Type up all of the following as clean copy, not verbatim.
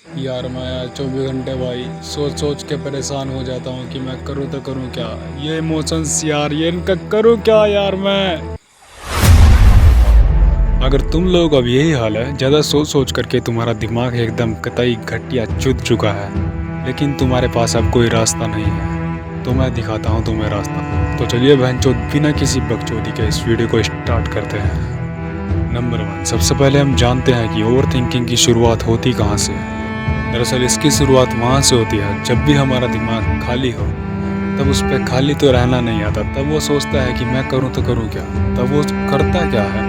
यार मैं यार 24 घंटे भाई सोच सोच के परेशान हो जाता हूँ कि मैं करूँ तो करूँ क्या। ये इमोशंस यार, ये इनका करूँ क्या यार मैं। अगर तुम लोग अब यही हाल है, ज़्यादा सोच सोच करके तुम्हारा दिमाग एकदम कतई घटिया चुद चुका है, लेकिन तुम्हारे पास अब कोई रास्ता नहीं है, तो मैं दिखाता हूँ तुम्हें रास्ता। तो चलिए बहनचोद, बिना किसी बकचोदी के इस वीडियो को स्टार्ट करते हैं। नंबर 1, सबसे पहले हम जानते हैं कि ओवर थिंकिंग की शुरुआत होती कहाँ से है। दरअसल इसकी शुरुआत वहाँ से होती है जब भी हमारा दिमाग खाली हो, तब उस पर खाली तो रहना नहीं आता। तब वो सोचता है कि मैं करूँ तो करूँ क्या। तब वो करता क्या है,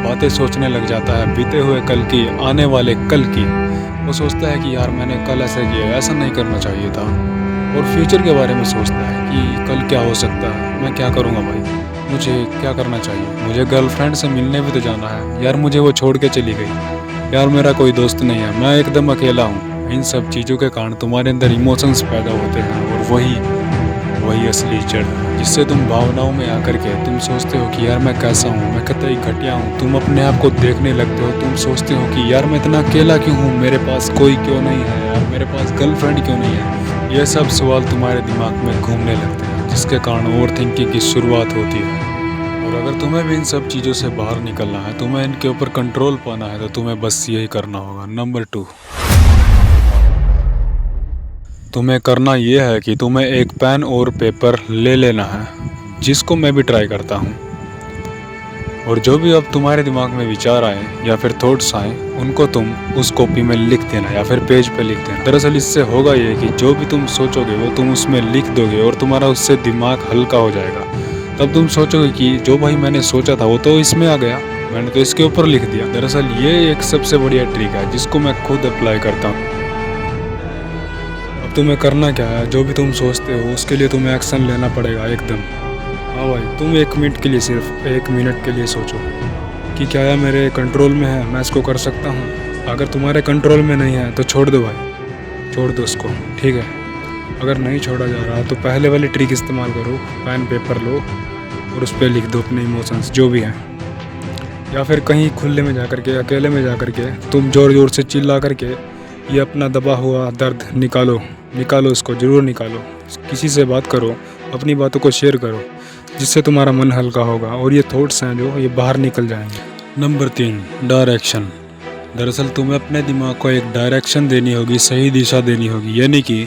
बातें सोचने लग जाता है, बीते हुए कल की, आने वाले कल की। वो सोचता है कि यार मैंने कल ऐसा किया, ऐसा नहीं करना चाहिए था। और फ्यूचर के बारे में सोचता है कि कल क्या हो सकता है, मैं क्या करूँगा भाई, मुझे क्या करना चाहिए, मुझे गर्लफ्रेंड से मिलने भी तो जाना है यार, मुझे वो छोड़ के चली गई यार, मेरा कोई दोस्त नहीं है, मैं एकदम अकेला हूँ। इन सब चीज़ों के कारण तुम्हारे अंदर इमोशंस पैदा होते हैं, और वही वही असली जड़ है जिससे तुम भावनाओं में आकर के तुम सोचते हो कि यार मैं कैसा हूँ, मैं कितना घटिया हूँ। तुम अपने आप को देखने लगते हो, तुम सोचते हो कि यार मैं इतना अकेला क्यों हूँ, मेरे पास कोई क्यों नहीं है यार, मेरे पास गर्लफ्रेंड क्यों नहीं है। यह सब सवाल तुम्हारे दिमाग में घूमने लगते हैं, जिसके कारण ओवर थिंकिंग की शुरुआत होती है। और अगर तुम्हें भी इन सब चीज़ों से बाहर निकलना है, तुम्हें इनके ऊपर कंट्रोल पाना है, तो तुम्हें बस यही करना होगा। नंबर 2, तुम्हें करना ये है कि तुम्हें एक पेन और पेपर ले लेना है, जिसको मैं भी ट्राई करता हूँ। और जो भी अब तुम्हारे दिमाग में विचार आए या फिर थॉट्स आए, उनको तुम उस कॉपी में लिख देना या फिर पेज पे लिख देना। दरअसल इससे होगा ये कि जो भी तुम सोचोगे वो तुम उसमें लिख दोगे, और तुम्हारा उससे दिमाग हल्का हो जाएगा। तब तुम सोचोगे कि जो भाई मैंने सोचा था वो तो इसमें आ गया, मैंने तो इसके ऊपर लिख दिया। दरअसल ये एक सबसे बढ़िया ट्रिक है जिसको मैं खुद अप्लाई करता हूँ। अब तुम्हें करना क्या है, जो भी तुम सोचते हो उसके लिए तुम्हें एक्शन लेना पड़ेगा एकदम। हाँ भाई, तुम 1 मिनट के लिए, सिर्फ 1 मिनट के लिए सोचो कि क्या यह मेरे कंट्रोल में है, मैं इसको कर सकता हूँ। अगर तुम्हारे कंट्रोल में नहीं है तो छोड़ दो भाई, छोड़ दो उसको, ठीक है। अगर नहीं छोड़ा जा रहा तो पहले वाली ट्रिक इस्तेमाल करो, पेन पेपर लो और उस पर लिख दो अपने इमोशंस जो भी हैं। या फिर कहीं खुले में जा कर के, अकेले में जा कर के तुम ज़ोर ज़ोर से चिल्ला कर के ये अपना दबा हुआ दर्द निकालो, निकालो, इसको ज़रूर निकालो। किसी से बात करो, अपनी बातों को शेयर करो, जिससे तुम्हारा मन हल्का होगा और ये थॉट्स हैं जो ये बाहर निकल जाएंगे। Number 3, direction. दरअसल तुम्हें अपने दिमाग को एक डायरेक्शन देनी होगी, सही दिशा देनी होगी। यानी कि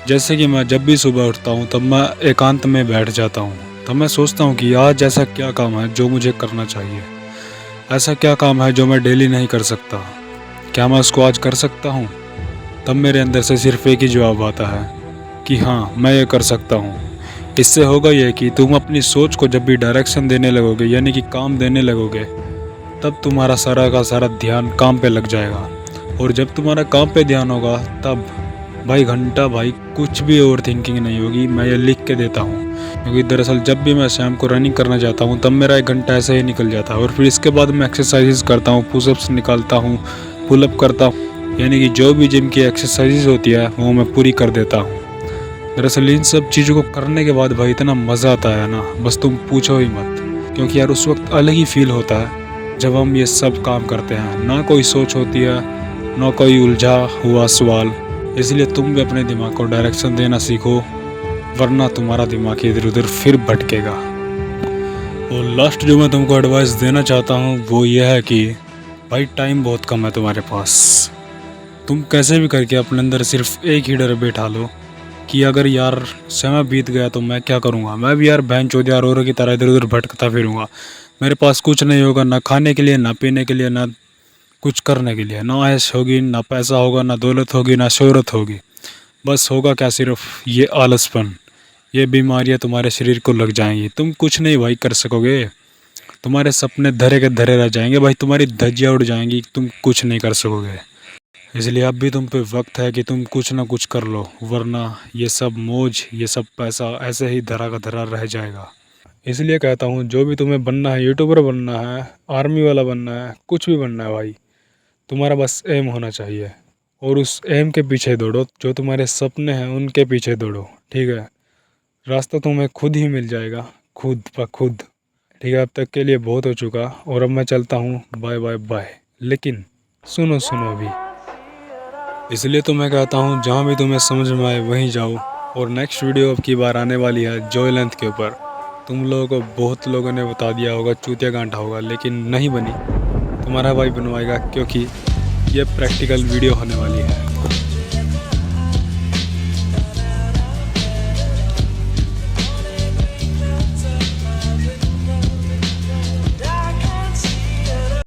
जैसे कि मैं जब भी सुबह उठता हूँ तब मैं एकांत में बैठ जाता हूँ, तब मैं सोचता हूँ कि आज ऐसा क्या काम है जो मुझे करना चाहिए, ऐसा क्या काम है जो मैं डेली नहीं कर सकता, क्या मैं उसको आज कर सकता हूँ। तब मेरे अंदर से सिर्फ एक ही जवाब आता है कि हाँ मैं ये कर सकता हूँ। इससे होगा ये कि तुम अपनी सोच को जब भी डायरेक्शन देने लगोगे, यानी कि काम देने लगोगे, तब तुम्हारा सारा का सारा ध्यान काम पे लग जाएगा। और जब तुम्हारा काम पे ध्यान होगा तब भाई घंटा भाई कुछ भी ओवर थिंकिंग नहीं होगी। मैं ये लिख के देता हूँ, क्योंकि दरअसल जब भी मैं शाम को रनिंग करना चाहता हूँ तब मेरा 1 घंटा ऐसे ही निकल जाता है। और फिर इसके बाद मैं एक्सरसाइजेस करता हूँ, पुशअप्स निकालता हूँ, पुलअप करता हूँ, यानी कि जो भी जिम की एक्सरसाइजेस होती है वो मैं पूरी कर देता हूँ। दरअसल इन सब चीज़ों को करने के बाद भाई इतना मज़ा आता है ना, बस तुम पूछो ही मत। क्योंकि यार उस वक्त अलग ही फील होता है जब हम ये सब काम करते हैं, ना कोई सोच होती है, ना कोई उलझा हुआ सवाल। इसलिए तुम भी अपने दिमाग को डायरेक्शन देना सीखो, वरना तुम्हारा दिमाग इधर उधर फिर भटकेगा। और लास्ट जो मैं तुमको एडवाइस देना चाहता हूँ वो ये है कि भाई टाइम बहुत कम है तुम्हारे पास। तुम कैसे भी करके अपने अंदर सिर्फ एक ही डर बैठा लो कि अगर यार समय बीत गया तो मैं क्या करूँगा, मैं भी यार बहन चौधिया औरों की तरह इधर उधर भटकता फिरूँगा, मेरे पास कुछ नहीं होगा, ना खाने के लिए, ना पीने के लिए, ना कुछ करने के लिए, ना ऐश होगी, ना पैसा होगा, ना दौलत होगी, ना शोहरत होगी। बस होगा क्या, सिर्फ ये आलसपन, ये बीमारियां तुम्हारे शरीर को लग जाएंगी। तुम कुछ नहीं भाई कर सकोगे, तुम्हारे सपने धरे के धरे रह जाएंगे भाई, तुम्हारी धज्जियां उड़ जाएंगी, तुम कुछ नहीं कर सकोगे। इसलिए अब भी तुम पे वक्त है कि तुम कुछ ना कुछ कर लो, वरना ये सब मौज, ये सब पैसा ऐसे ही धरा का धरा रह जाएगा। इसलिए कहता हूँ जो भी तुम्हें बनना है, यूट्यूबर बनना है, आर्मी वाला बनना है, कुछ भी बनना है भाई, तुम्हारा बस एम होना चाहिए। और उस एम के पीछे दौड़ो, जो तुम्हारे सपने हैं उनके पीछे दौड़ो, ठीक है। रास्ता तुम्हें खुद ही मिल जाएगा, खुद ब खुद। ठीक है, अब तक के लिए बहुत हो चुका और अब मैं चलता हूँ, बाय बाय बाय। लेकिन सुनो सुनो अभी, इसलिए तो मैं कहता हूँ जहाँ भी तुम्हें समझ में आए वहीं जाओ। और नेक्स्ट वीडियो अब की बार आने वाली है जॉय लेंथ के ऊपर। तुम लोगों को बहुत लोगों ने बता दिया होगा चूतिया गांठा होगा, लेकिन नहीं बनी। तुम्हारा भाई बनवाएगा, क्योंकि ये प्रैक्टिकल वीडियो होने वाली है।